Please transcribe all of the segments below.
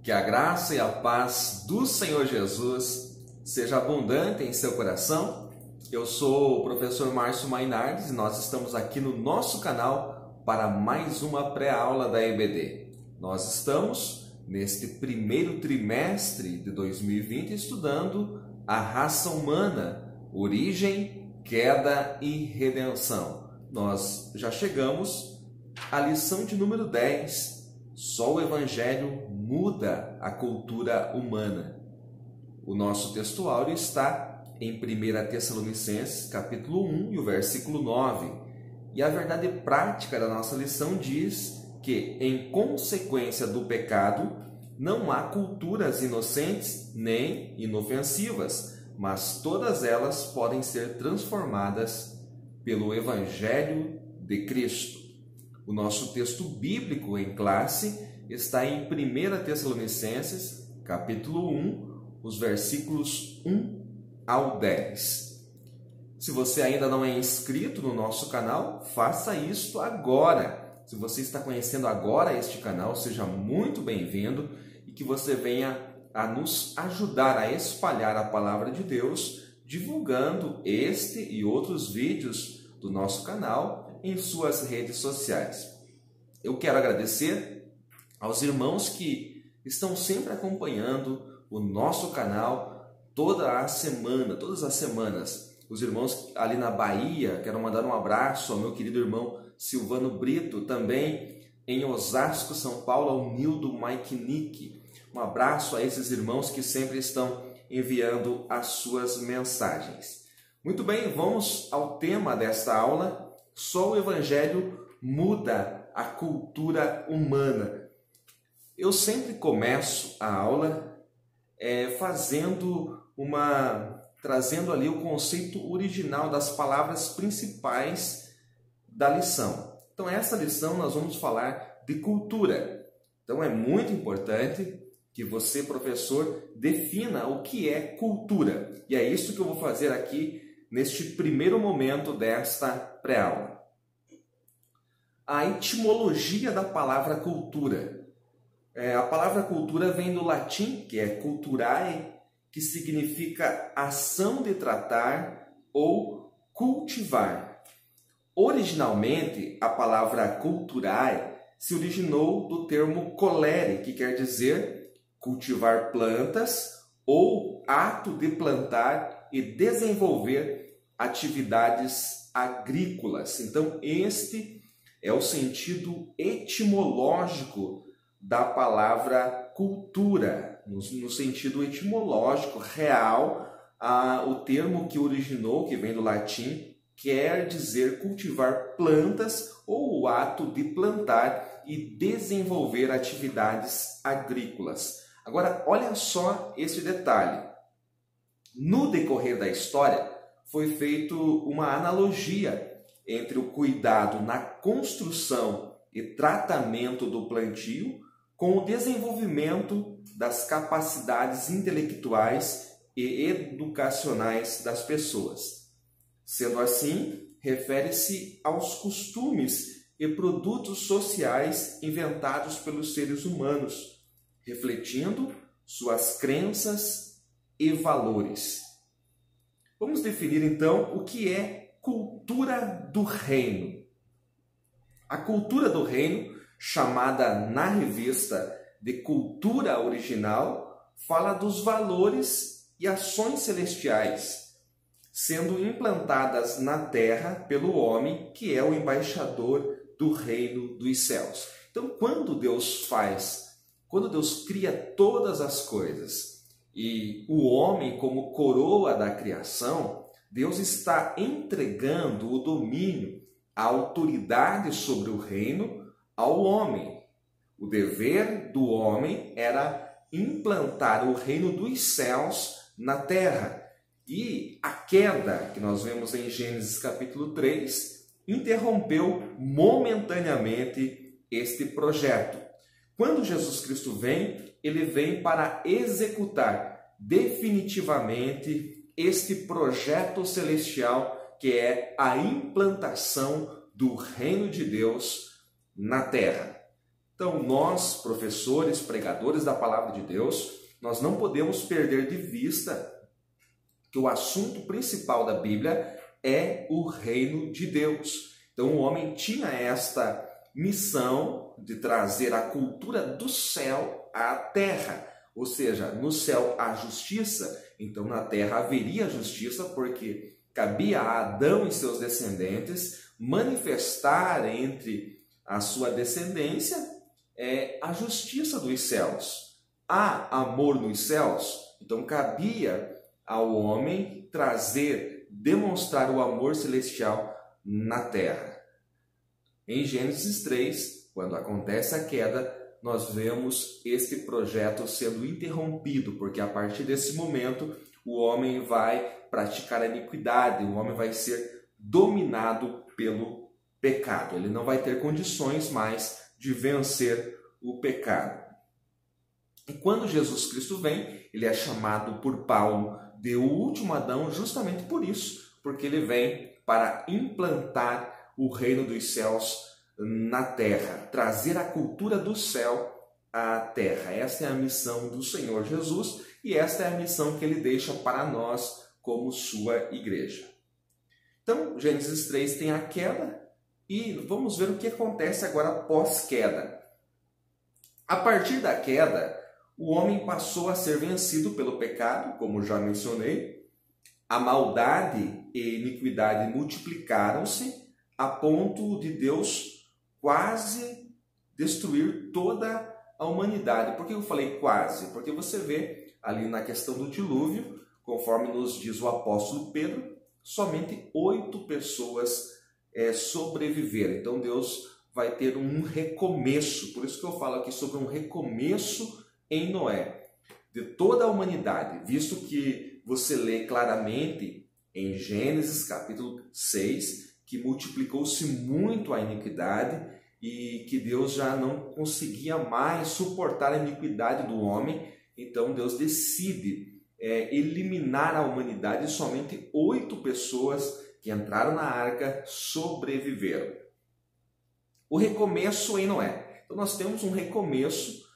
Que a graça e a paz do Senhor Jesus seja abundante em seu coração. Eu sou o professor Márcio Mainardes e nós estamos aqui no nosso canal para mais uma pré-aula da EBD. Nós estamos neste primeiro trimestre de 2020 estudando a raça humana, origem, queda e redenção. Nós já chegamos à lição de número 10. Só o Evangelho muda a cultura humana. O nosso texto áureo está em 1 Tessalonicenses, capítulo 1, e o versículo 9. E a verdade prática da nossa lição diz que, em consequência do pecado, não há culturas inocentes nem inofensivas, mas todas elas podem ser transformadas pelo Evangelho de Cristo. O nosso texto bíblico em classe está em 1 Tessalonicenses, capítulo 1, os versículos 1 ao 10. Se você ainda não é inscrito no nosso canal, faça isto agora. Se você está conhecendo agora este canal, seja muito bem-vindo e que você venha a nos ajudar a espalhar a palavra de Deus, divulgando este e outros vídeos do nosso canal em suas redes sociais. Eu quero agradecer aos irmãos que estão sempre acompanhando o nosso canal todas as semanas. Os irmãos ali na Bahia, quero mandar um abraço ao meu querido irmão Silvano Brito, também em Osasco, São Paulo, ao Nildo Maiknik. Um abraço a esses irmãos que sempre estão enviando as suas mensagens. Muito bem, vamos ao tema desta aula. Só o Evangelho muda a cultura humana. Eu sempre começo a aula trazendo ali o conceito original das palavras principais da lição. Então, essa lição nós vamos falar de cultura. Então, é muito importante que você, professor, defina o que é cultura. E é isso que eu vou fazer aqui neste primeiro momento desta pré-aula. A etimologia da palavra cultura. A palavra cultura vem do latim, que é culturae, que significa ação de tratar ou cultivar. Originalmente, a palavra culturae se originou do termo colere, que quer dizer cultivar plantas ou ato de plantar e desenvolver atividades agrícolas. Então, este é o sentido etimológico da palavra cultura. No sentido etimológico real, o termo que originou, que vem do latim, quer dizer cultivar plantas ou o ato de plantar e desenvolver atividades agrícolas. Agora, olha só esse detalhe. No decorrer da história, foi feita uma analogia entre o cuidado na construção e tratamento do plantio com o desenvolvimento das capacidades intelectuais e educacionais das pessoas. Sendo assim, refere-se aos costumes e produtos sociais inventados pelos seres humanos, refletindo suas crenças e valores. Vamos definir então o que é cultura do reino. A cultura do reino, chamada na revista de cultura original, fala dos valores e ações celestiais, sendo implantadas na terra pelo homem, que é o embaixador do reino dos céus. Então, quando Deus cria todas as coisas e o homem como coroa da criação, Deus está entregando o domínio, a autoridade sobre o reino ao homem. O dever do homem era implantar o reino dos céus na terra. E a queda, que nós vemos em Gênesis capítulo 3, interrompeu momentaneamente este projeto. Quando Jesus Cristo vem, ele vem para executar definitivamente este projeto celestial, que é a implantação do reino de Deus na terra. Então, nós, professores, pregadores da palavra de Deus, nós não podemos perder de vista que o assunto principal da Bíblia é o reino de Deus. Então, o homem tinha esta missão de trazer a cultura do céu à terra. Ou seja, no céu há justiça, então na terra haveria justiça, porque cabia a Adão e seus descendentes manifestar entre a sua descendência a justiça dos céus. Há amor nos céus, então cabia ao homem demonstrar o amor celestial na terra. Em Gênesis 3, quando acontece a queda, nós vemos este projeto sendo interrompido, porque a partir desse momento o homem vai praticar a iniquidade, o homem vai ser dominado pelo pecado. Ele não vai ter condições mais de vencer o pecado. E quando Jesus Cristo vem, ele é chamado por Paulo de o último Adão justamente por isso, porque ele vem para implantar o reino dos céus na terra, trazer a cultura do céu à terra. Esta é a missão do Senhor Jesus e esta é a missão que ele deixa para nós como sua igreja. Então, Gênesis 3 tem a queda e vamos ver o que acontece agora pós-queda. A partir da queda, o homem passou a ser vencido pelo pecado, como já mencionei. A maldade e iniquidade multiplicaram-se a ponto de Deus quase destruir toda a humanidade. Por que eu falei quase? Porque você vê ali na questão do dilúvio, conforme nos diz o apóstolo Pedro, somente 8 pessoas sobreviveram. Então Deus vai ter um recomeço. Por isso que eu falo aqui sobre um recomeço em Noé, de toda a humanidade, visto que você lê claramente em Gênesis capítulo 6, que multiplicou-se muito a iniquidade e que Deus já não conseguia mais suportar a iniquidade do homem. Então Deus decide eliminar a humanidade e somente 8 pessoas que entraram na arca sobreviveram. O recomeço em Noé. Então nós temos um recomeço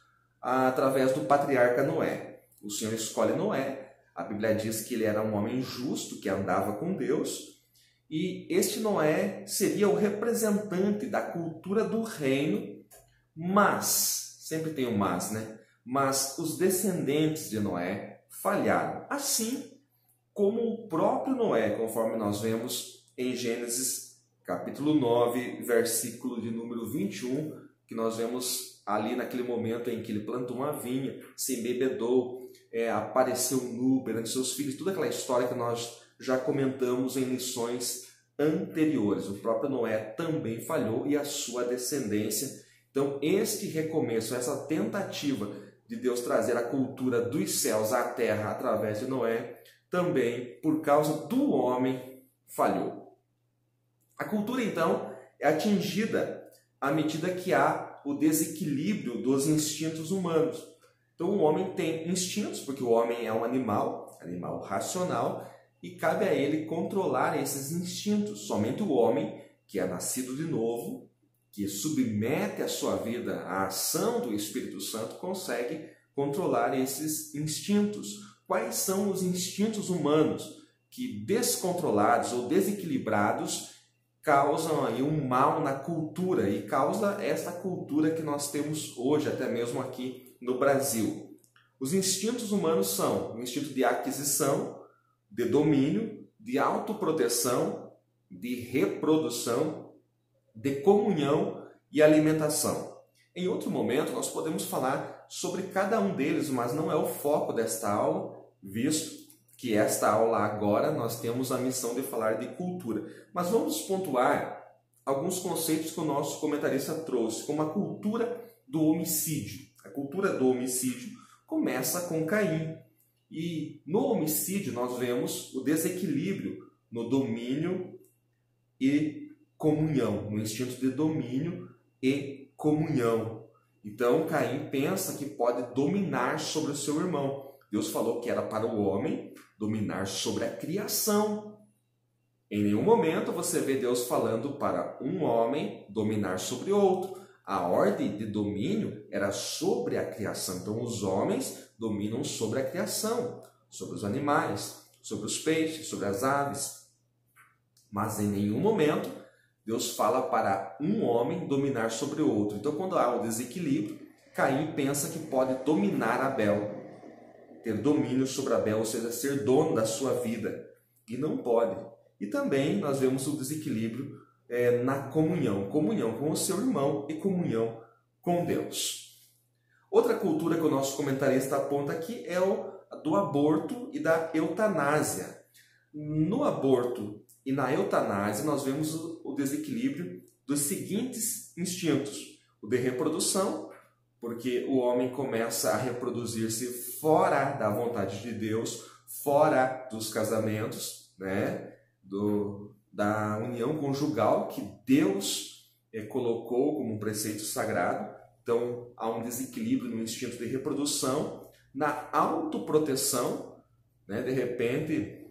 através do patriarca Noé. O Senhor escolhe Noé. A Bíblia diz que ele era um homem justo, que andava com Deus. E este Noé seria o representante da cultura do reino, mas, sempre tem o mas, né? Mas os descendentes de Noé falharam, assim como o próprio Noé, conforme nós vemos em Gênesis capítulo 9, versículo de número 21, que nós vemos ali naquele momento em que ele plantou uma vinha, se embebedou, apareceu nu perante seus filhos, toda aquela história que nós já comentamos em lições anteriores. O próprio Noé também falhou e a sua descendência. Então, este recomeço, essa tentativa de Deus trazer a cultura dos céus à terra através de Noé, também, por causa do homem, falhou. A cultura, então, é atingida à medida que há o desequilíbrio dos instintos humanos. Então, o homem tem instintos, porque o homem é um animal racional, e cabe a ele controlar esses instintos. Somente o homem, que é nascido de novo, que submete a sua vida à ação do Espírito Santo, consegue controlar esses instintos. Quais são os instintos humanos que, descontrolados ou desequilibrados, causam aí um mal na cultura e causa esta cultura que nós temos hoje, até mesmo aqui no Brasil? Os instintos humanos são o instinto de aquisição, de domínio, de autoproteção, de reprodução, de comunhão e alimentação. Em outro momento, nós podemos falar sobre cada um deles, mas não é o foco desta aula, visto que esta aula agora nós temos a missão de falar de cultura. Mas vamos pontuar alguns conceitos que o nosso comentarista trouxe, como a cultura do homicídio. A cultura do homicídio começa com Caim. E no homicídio nós vemos o desequilíbrio no domínio e comunhão, no instinto de domínio e comunhão. Então Caim pensa que pode dominar sobre o seu irmão. Deus falou que era para o homem dominar sobre a criação. Em nenhum momento você vê Deus falando para um homem dominar sobre outro. a ordem de domínio era sobre a criação. Então, os homens dominam sobre a criação, sobre os animais, sobre os peixes, sobre as aves. Mas em nenhum momento Deus fala para um homem dominar sobre o outro. Então, quando há o desequilíbrio, Caim pensa que pode dominar Abel, ter domínio sobre Abel, ou seja, ser dono da sua vida. E não pode. E também nós vemos o desequilíbrio na comunhão com o seu irmão e comunhão com Deus. Outra cultura que o nosso comentarista aponta aqui é o do aborto e da eutanásia. No aborto e na eutanásia nós vemos o desequilíbrio dos seguintes instintos: o de reprodução, porque o homem começa a reproduzir-se fora da vontade de Deus, fora dos casamentos, né? Da união conjugal que Deus colocou como um preceito sagrado. Então, há um desequilíbrio no instinto de reprodução, na autoproteção, né? De repente,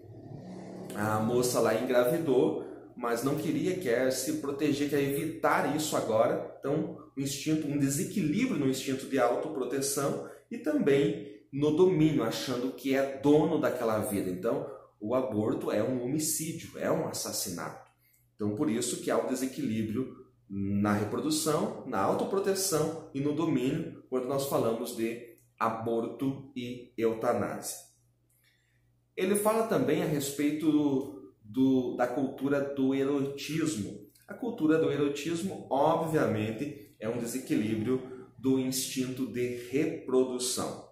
a moça lá engravidou, mas não quer se proteger, quer evitar isso agora. Então, um desequilíbrio no instinto de autoproteção e também no domínio, achando que é dono daquela vida. Então, o aborto é um homicídio, é um assassinato. Então, por isso que há um desequilíbrio na reprodução, na autoproteção e no domínio, quando nós falamos de aborto e eutanásia. Ele fala também a respeito da cultura do erotismo. A cultura do erotismo, obviamente, é um desequilíbrio do instinto de reprodução.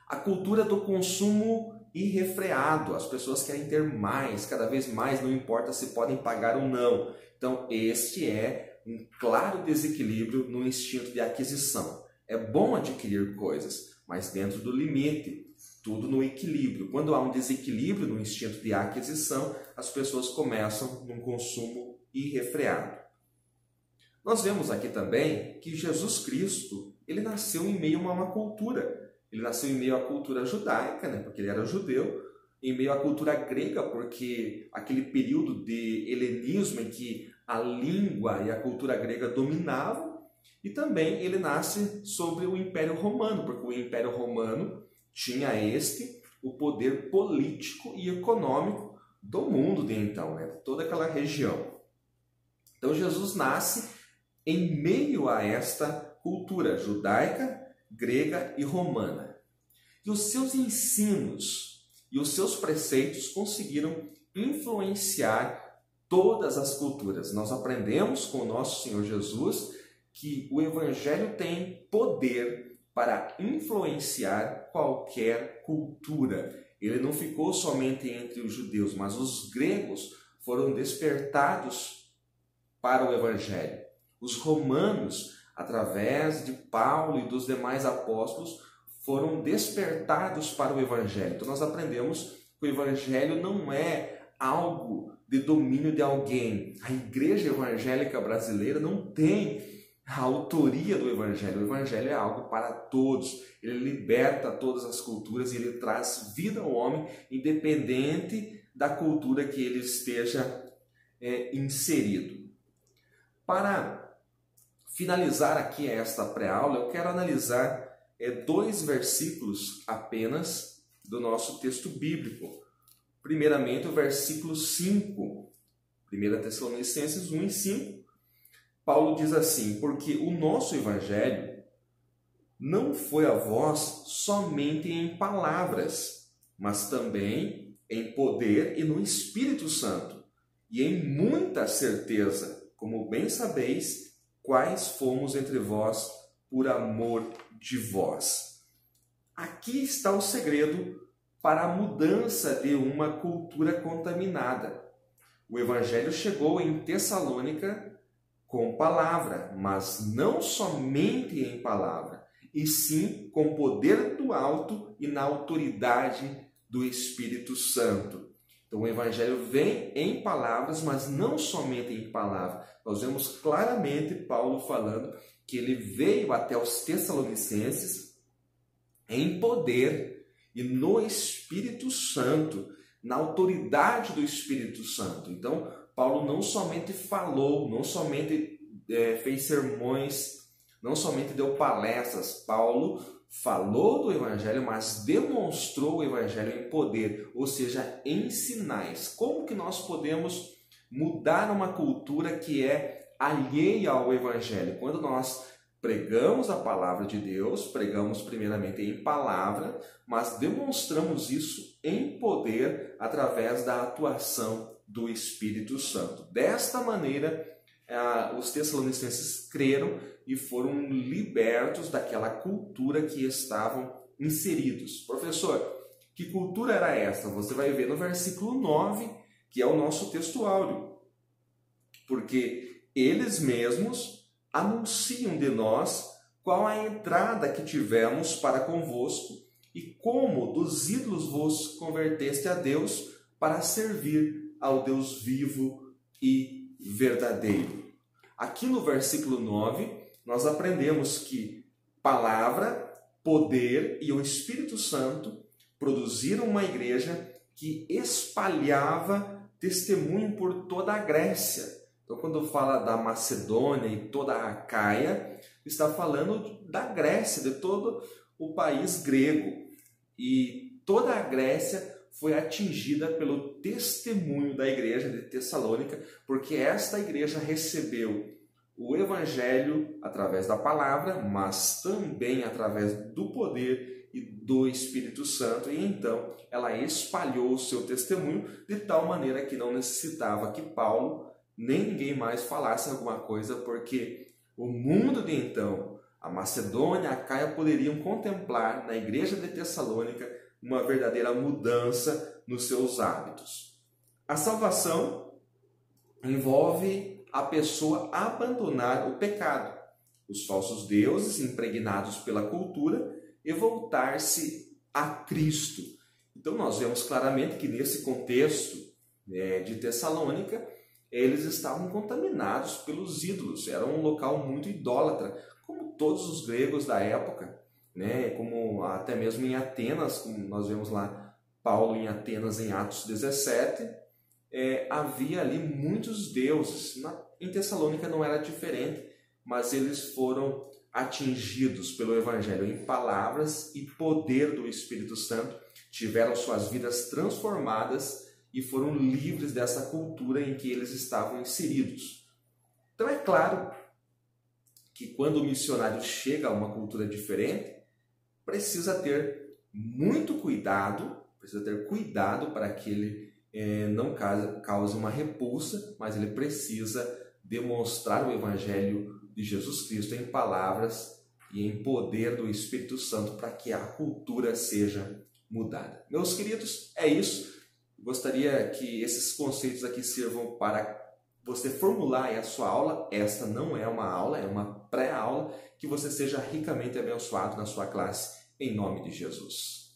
A cultura do consumo irrefreado. As pessoas querem ter mais, cada vez mais, não importa se podem pagar ou não. Então, este é um claro desequilíbrio no instinto de aquisição. É bom adquirir coisas, mas dentro do limite, tudo no equilíbrio. Quando há um desequilíbrio no instinto de aquisição, as pessoas começam num consumo irrefreado. Nós vemos aqui também que Jesus Cristo, ele nasceu em meio a uma cultura. Ele nasceu em meio à cultura judaica, né, porque ele era judeu, em meio à cultura grega, porque aquele período de helenismo em que a língua e a cultura grega dominavam, e também ele nasce sobre o Império Romano, porque o Império Romano tinha o poder político e econômico do mundo de então, né, toda aquela região. Então Jesus nasce em meio a esta cultura judaica, grega e romana. E os seus ensinos e os seus preceitos conseguiram influenciar todas as culturas. Nós aprendemos com o nosso Senhor Jesus que o Evangelho tem poder para influenciar qualquer cultura. Ele não ficou somente entre os judeus, mas os gregos foram despertados para o Evangelho. Os romanos, através de Paulo e dos demais apóstolos, foram despertados para o Evangelho. Então nós aprendemos que o Evangelho não é algo de domínio de alguém. A igreja evangélica brasileira não tem a autoria do Evangelho. O Evangelho é algo para todos. Ele liberta todas as culturas e ele traz vida ao homem, independente da cultura que ele esteja inserido. Para finalizar aqui esta pré-aula, eu quero analisar 2 versículos apenas do nosso texto bíblico. Primeiramente, o versículo 5, 1 Tessalonicenses 1 e 5. Paulo diz assim: porque o nosso Evangelho não foi a vós somente em palavras, mas também em poder e no Espírito Santo, e em muita certeza, como bem sabeis, quais fomos entre vós por amor de vós. Aqui está o segredo para a mudança de uma cultura contaminada. O Evangelho chegou em Tessalônica com palavra, mas não somente em palavra, e sim com poder do alto e na autoridade do Espírito Santo. Então o Evangelho vem em palavras, mas não somente em palavras. Nós vemos claramente Paulo falando que ele veio até os Tessalonicenses em poder e no Espírito Santo, na autoridade do Espírito Santo. Então, Paulo não somente falou, não somente fez sermões, não somente deu palestras. Paulo falou do Evangelho, mas demonstrou o Evangelho em poder, ou seja, em sinais. Como que nós podemos mudar uma cultura que é alheia ao Evangelho? Quando nós pregamos a palavra de Deus, pregamos primeiramente em palavra, mas demonstramos isso em poder através da atuação do Espírito Santo. Desta maneira, os tessalonicenses creram e foram libertos daquela cultura que estavam inseridos. Professor, que cultura era essa? Você vai ver no versículo 9, que é o nosso texto áureo. Porque eles mesmos anunciam de nós qual a entrada que tivemos para convosco e como dos ídolos vos converteste a Deus para servir ao Deus vivo e verdadeiro. Aqui no versículo 9, nós aprendemos que palavra, poder e o Espírito Santo produziram uma igreja que espalhava testemunho por toda a Grécia. Então, quando fala da Macedônia e toda a Acaia, está falando da Grécia, de todo o país grego. E toda a Grécia foi atingida pelo testemunho da igreja de Tessalônica, porque esta igreja recebeu o Evangelho através da palavra, mas também através do poder e do Espírito Santo, e então ela espalhou o seu testemunho de tal maneira que não necessitava que Paulo nem ninguém mais falasse alguma coisa, porque o mundo de então, a Macedônia, a Acaia, poderiam contemplar na igreja de Tessalônica uma verdadeira mudança nos seus hábitos. A salvação envolve a pessoa abandonar o pecado, os falsos deuses impregnados pela cultura e voltar-se a Cristo. Então nós vemos claramente que nesse contexto de Tessalônica, eles estavam contaminados pelos ídolos. Era um local muito idólatra, como todos os gregos da época, como até mesmo em Atenas, como nós vemos lá Paulo em Atenas em Atos 17, havia ali muitos deuses. Em Tessalônica não era diferente, mas eles foram atingidos pelo Evangelho em palavras e poder do Espírito Santo, tiveram suas vidas transformadas e foram livres dessa cultura em que eles estavam inseridos. Então é claro que quando o missionário chega a uma cultura diferente, precisa ter muito cuidado, para que ele não cause uma repulsa, mas ele precisa demonstrar o Evangelho de Jesus Cristo em palavras e em poder do Espírito Santo para que a cultura seja mudada. Meus queridos, é isso. Gostaria que esses conceitos aqui sirvam para você formular aí a sua aula. Esta não é uma aula, é uma pré-aula. Que você seja ricamente abençoado na sua classe, em nome de Jesus.